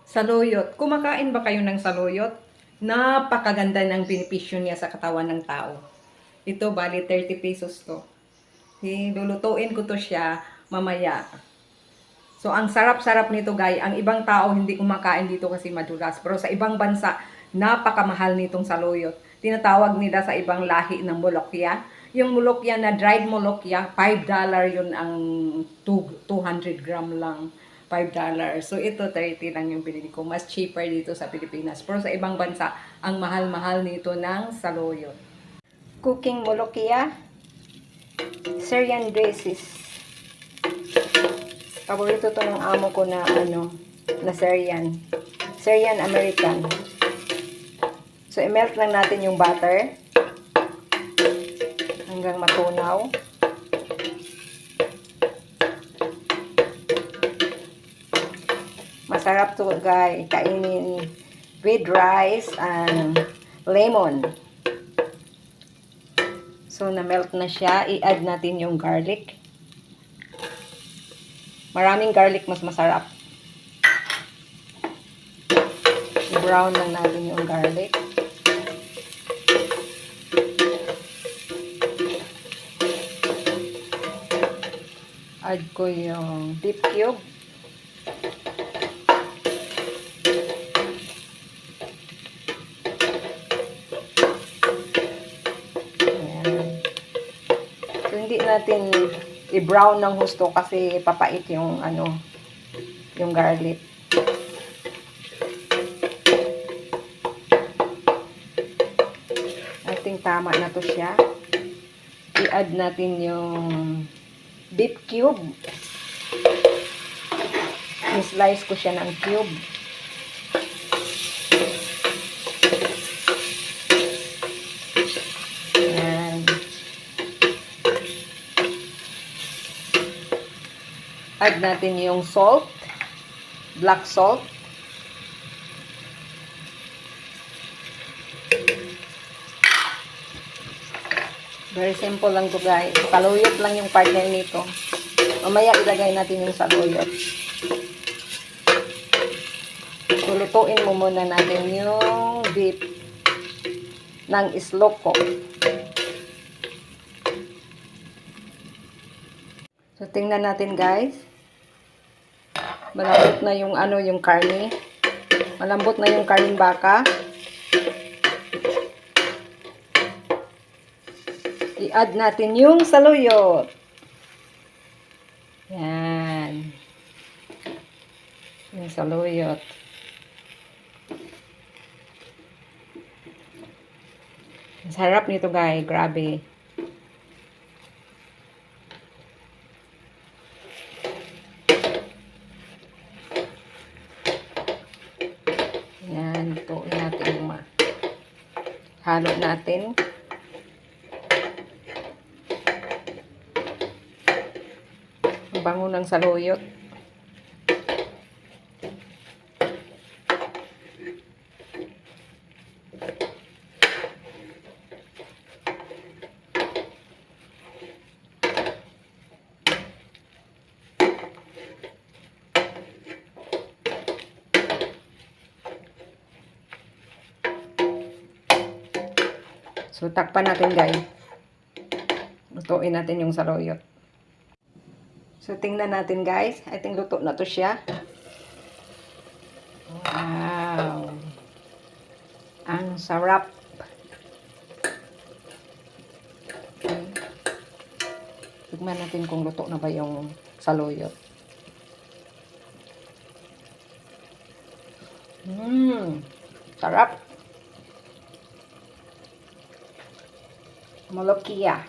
Saluyot. Kumakain ba kayo ng saluyot? Napakaganda ng benepisyo niya sa katawan ng tao. Ito, bali 30 pesos to. Lulutuin ko to siya mamaya. So, ang sarap-sarap nito, guys. Ang ibang tao hindi kumakain dito kasi madulas. Pero sa ibang bansa, napakamahal nitong saluyot. Tinatawag nila sa ibang lahi ng molokya. Yung molokya na dried molokya, $5 yun ang 200 gram lang. $5. So, ito 30 lang yung pinili ko. Mas cheaper dito sa Pilipinas. Pero sa ibang bansa, ang mahal-mahal nito ng saluyot. Cooking molokya. Syrian dresses. Paborito to ng amo ko na na Syrian. Syrian American. So, i-melt lang natin yung butter hanggang matunaw. Masarap to, guys. Kainin with rice and lemon. So, na-melt na siya. I-add natin yung garlic. Maraming garlic, mas masarap. I-brown lang natin yung garlic. Add ko yung beef cube. Ayan. So, hindi natin i-brown ng husto kasi papait yung yung garlic. Ating tama na to siya. I-add natin yung beef cube. I-slice ko siya ng cube. Add natin yung salt, black salt. Very simple lang to, guys. Saluyot lang yung partner nito. Mamaya ilagay natin yung saluyot. Lulutuin mo muna natin yung beef ng isloko. So, tingnan natin, guys. Malambot na yung yung karne. Malambot na yung karning baka. I-add natin yung saluyot. Yan. Yung saluyot. Ang sarap nito, guys. Grabe. Yan, tuin natin yung halo natin. Ang bango ng saluyot. So, takpan natin, guys. Lutuin natin yung saluyot. So, tingnan natin, guys. I think luto na to siya. Wow! Ang sarap. Okay. Tignan natin kung luto na ba yung saluyot. Sarap. Molokya.